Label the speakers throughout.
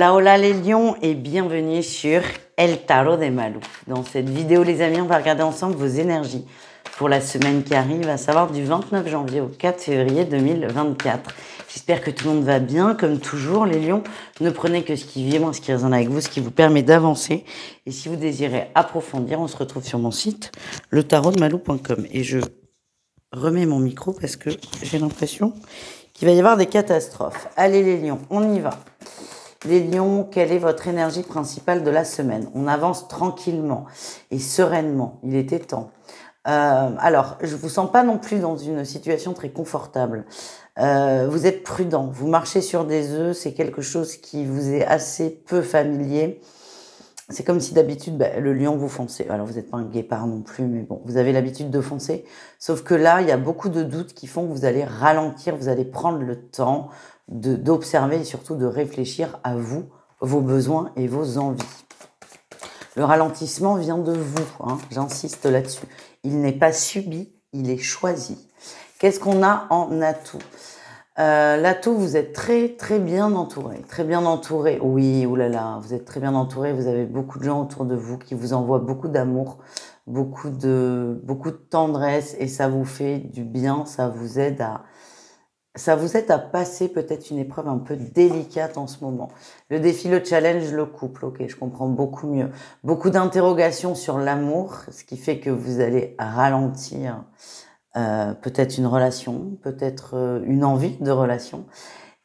Speaker 1: Hola, hola les lions et bienvenue sur El Tarot de Malou. Dans cette vidéo les amis, on va regarder ensemble vos énergies pour la semaine qui arrive, à savoir du 29 janvier au 4 février 2024. J'espère que tout le monde va bien. Comme toujours les lions, ne prenez que ce qui vient, ce qui résonne avec vous, ce qui vous permet d'avancer. Et si vous désirez approfondir, on se retrouve sur mon site, letarodemalou.com. Et je remets mon micro parce que j'ai l'impression qu'il va y avoir des catastrophes. Allez les lions, on y va. Les lions, quelle est votre énergie principale de la semaine? On avance tranquillement et sereinement. Il était temps. Alors, je vous sens pas non plus dans une situation très confortable. Vous êtes prudent. Vous marchez sur des œufs. C'est quelque chose qui vous est assez peu familier. C'est comme si d'habitude, le lion, vous foncez. Alors, vous n'êtes pas un guépard non plus, mais bon, vous avez l'habitude de foncer. Sauf que là, il y a beaucoup de doutes qui font que vous allez ralentir, vous allez prendre le temps d'observer et surtout de réfléchir à vous, vos besoins et vos envies. Le ralentissement vient de vous, hein, j'insiste là-dessus. Il n'est pas subi, il est choisi. Qu'est-ce qu'on a en atout? L'atout, vous êtes très très bien entouré, très bien entouré. Oui, oulala, vous êtes très bien entouré. Vous avez beaucoup de gens autour de vous qui vous envoient beaucoup d'amour, beaucoup de tendresse et ça vous fait du bien. Ça vous aide à passer peut-être une épreuve un peu délicate en ce moment. Le défi, le challenge, le couple. Ok, je comprends beaucoup mieux. Beaucoup d'interrogations sur l'amour, ce qui fait que vous allez ralentir. Peut-être une relation, peut-être une envie de relation.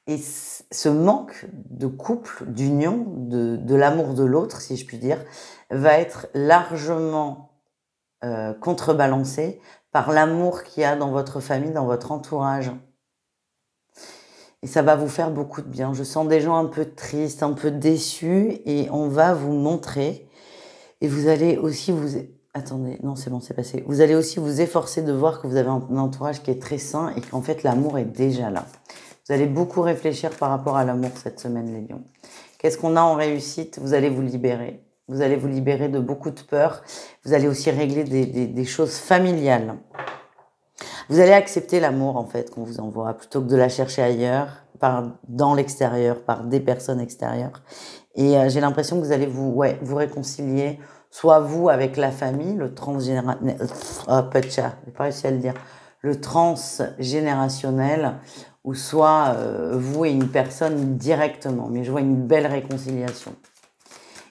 Speaker 1: Et ce manque de couple, d'union, de l'amour de l'autre, si je puis dire, va être largement contrebalancé par l'amour qu'il y a dans votre famille, dans votre entourage. Et ça va vous faire beaucoup de bien. Je sens des gens un peu tristes, un peu déçus, et on va vous montrer. Et vous allez aussi vous... Attendez, non, c'est bon, c'est passé. Vous allez aussi vous efforcer de voir que vous avez un entourage qui est très sain et qu'en fait, l'amour est déjà là. Vous allez beaucoup réfléchir par rapport à l'amour cette semaine, les lions. Qu'est-ce qu'on a en réussite? Vous allez vous libérer. Vous allez vous libérer de beaucoup de peur. Vous allez aussi régler des choses familiales. Vous allez accepter l'amour, en fait, qu'on vous envoie, plutôt que de la chercher ailleurs, dans l'extérieur, par des personnes extérieures. Et j'ai l'impression que vous allez vous réconcilier, soit vous avec la famille, le transgénérationnel, j'ai pas réussi à le dire, le transgénérationnel, ou soit vous et une personne directement. Mais je vois une belle réconciliation.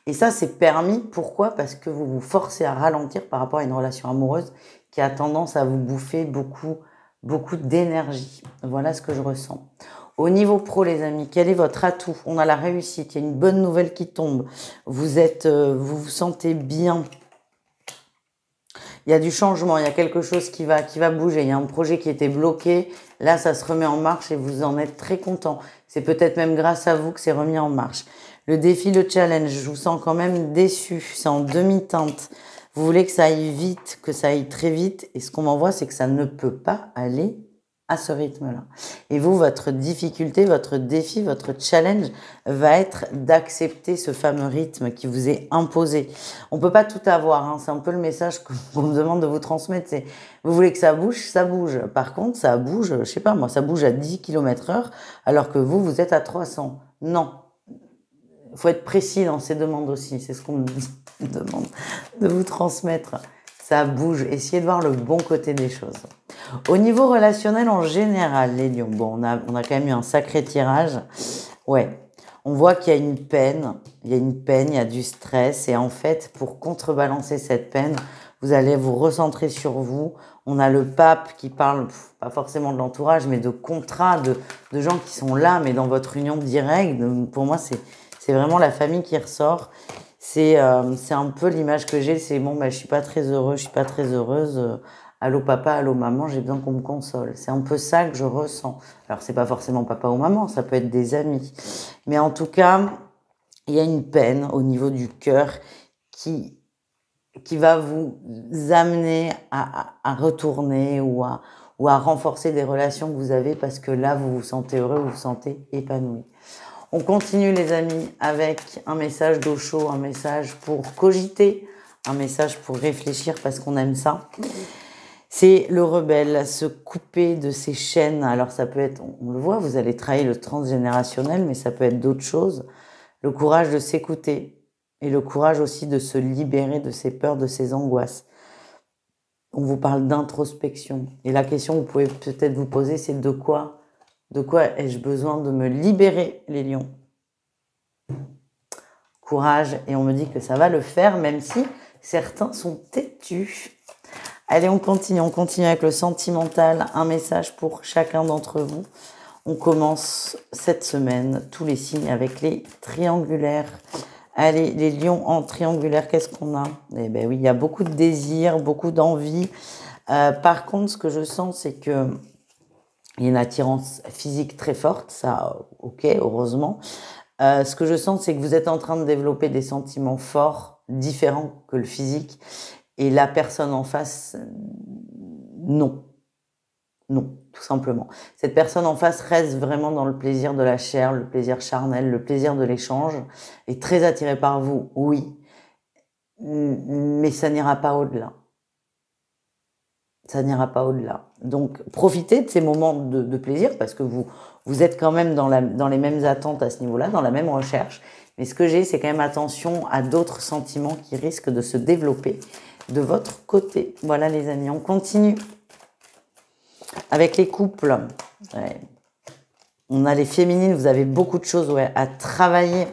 Speaker 1: Et ça, c'est permis. Pourquoi? Parce que vous vous forcez à ralentir par rapport à une relation amoureuse qui a tendance à vous bouffer beaucoup d'énergie. Voilà ce que je ressens. Au niveau pro, les amis, quel est votre atout? On a la réussite, il y a une bonne nouvelle qui tombe. Vous vous sentez bien. Il y a du changement, il y a quelque chose qui va bouger. Il y a un projet qui était bloqué. Là, ça se remet en marche et vous en êtes très content. C'est peut-être même grâce à vous que c'est remis en marche. Le défi, le challenge, je vous sens quand même déçu. C'est en demi-teinte. Vous voulez que ça aille vite, que ça aille très vite. Et ce qu'on m'envoie, c'est que ça ne peut pas aller à ce rythme-là. Et vous, votre difficulté, votre défi, votre challenge va être d'accepter ce fameux rythme qui vous est imposé. On peut pas tout avoir, hein. C'est un peu le message qu'on me demande de vous transmettre. C'est, vous voulez que ça bouge, ça bouge. Par contre, ça bouge, je sais pas moi, ça bouge à 10 km/h, alors que vous êtes à 300. Non. Il faut être précis dans ces demandes aussi. C'est ce qu'on me demande de vous transmettre. Ça bouge. Essayez de voir le bon côté des choses. Au niveau relationnel en général, les lions, bon, on a quand même eu un sacré tirage. Ouais, on voit qu'il y a une peine, il y a du stress. Et en fait, pour contrebalancer cette peine, vous allez vous recentrer sur vous. On a le pape qui parle, pas forcément de l'entourage, mais de contrats, de gens qui sont là, mais dans votre union directe. Pour moi, c'est vraiment la famille qui ressort. C'est un peu l'image que j'ai, c'est bon, je suis pas très heureux, je suis pas très heureuse. Allô papa, allô maman, j'ai besoin qu'on me console. C'est un peu ça que je ressens. Alors c'est pas forcément papa ou maman, ça peut être des amis. Mais en tout cas, il y a une peine au niveau du cœur qui va vous amener à retourner ou à renforcer des relations que vous avez parce que là, vous vous sentez heureux, vous vous sentez épanoui. On continue les amis avec un message d'eau chaud, un message pour cogiter, un message pour réfléchir parce qu'on aime ça. C'est le rebelle, se couper de ses chaînes. Alors ça peut être, on le voit, vous allez travailler le transgénérationnel, mais ça peut être d'autres choses. le courage de s'écouter et le courage aussi de se libérer de ses peurs, de ses angoisses. On vous parle d'introspection. Et la question que vous pouvez peut-être vous poser, c'est de quoi ai-je besoin de me libérer, les lions? Courage, et on me dit que ça va le faire, même si certains sont têtus. Allez, on continue avec le sentimental. Un message pour chacun d'entre vous. On commence cette semaine, tous les signes avec les triangulaires. Allez, les lions en triangulaire, qu'est-ce qu'on a? Eh bien oui, il y a beaucoup de désir, beaucoup d'envie. Par contre, ce que je sens, c'est que il y a une attirance physique très forte, ça, ok, heureusement. Ce que je sens, c'est que vous êtes en train de développer des sentiments forts, différents que le physique. Et la personne en face, non. Non, tout simplement. Cette personne en face reste vraiment dans le plaisir de la chair, le plaisir charnel, le plaisir de l'échange, est très attirée par vous, oui. Mais ça n'ira pas au-delà. Ça n'ira pas au-delà. Donc, profitez de ces moments de plaisir parce que vous êtes quand même dans les mêmes attentes à ce niveau-là, dans la même recherche. Mais ce que j'ai, c'est quand même attention à d'autres sentiments qui risquent de se développer de votre côté. Voilà les amis, on continue avec les couples. Ouais. On a les féminines, vous avez beaucoup de choses à travailler.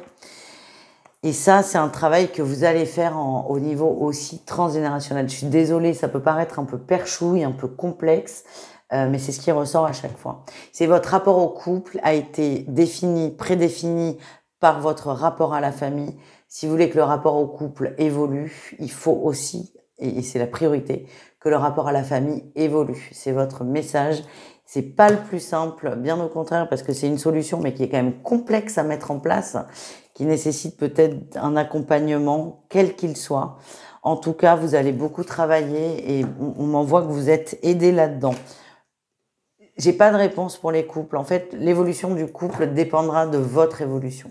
Speaker 1: Et ça, c'est un travail que vous allez faire au niveau aussi transgénérationnel. Je suis désolée, ça peut paraître un peu perchouille, un peu complexe, mais c'est ce qui ressort à chaque fois. C'est votre rapport au couple a été défini, prédéfini par votre rapport à la famille. Si vous voulez que le rapport au couple évolue, il faut aussi, et c'est la priorité, que le rapport à la famille évolue. C'est votre message. C'est pas le plus simple, bien au contraire, parce que c'est une solution, mais qui est quand même complexe à mettre en place, qui nécessite peut-être un accompagnement, quel qu'il soit. En tout cas, vous allez beaucoup travailler et on m'envoie que vous êtes aidé là-dedans. J'ai pas de réponse pour les couples. En fait, l'évolution du couple dépendra de votre évolution.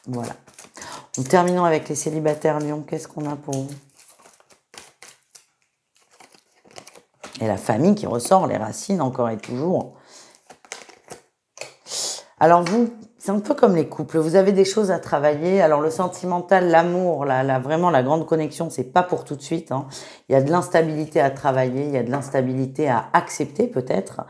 Speaker 1: Voilà. En terminant avec les célibataires lions, qu'est-ce qu'on a pour vous? Et la famille qui ressort, les racines encore et toujours. Alors vous, c'est un peu comme les couples, vous avez des choses à travailler. Alors le sentimental, l'amour, vraiment la grande connexion, c'est pas pour tout de suite. Hein. Il y a de l'instabilité à travailler, il y a de l'instabilité à accepter peut-être.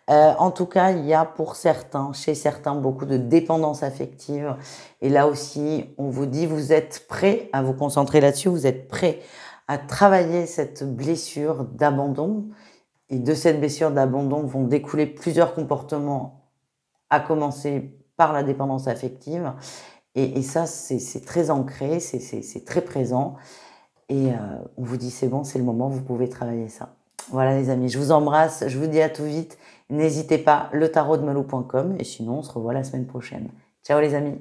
Speaker 1: En tout cas, il y a pour certains, chez certains, beaucoup de dépendance affective. Et là aussi, on vous dit, vous êtes prêts à vous concentrer là-dessus, vous êtes prêts à travailler cette blessure d'abandon. Et de cette blessure d'abandon vont découler plusieurs comportements, à commencer par la dépendance affective. Et ça, c'est très ancré, c'est très présent. Et on vous dit, c'est bon, c'est le moment, vous pouvez travailler ça. Voilà les amis, je vous embrasse, je vous dis à tout vite. N'hésitez pas, letarotdemalou.com. Et sinon, on se revoit la semaine prochaine. Ciao les amis.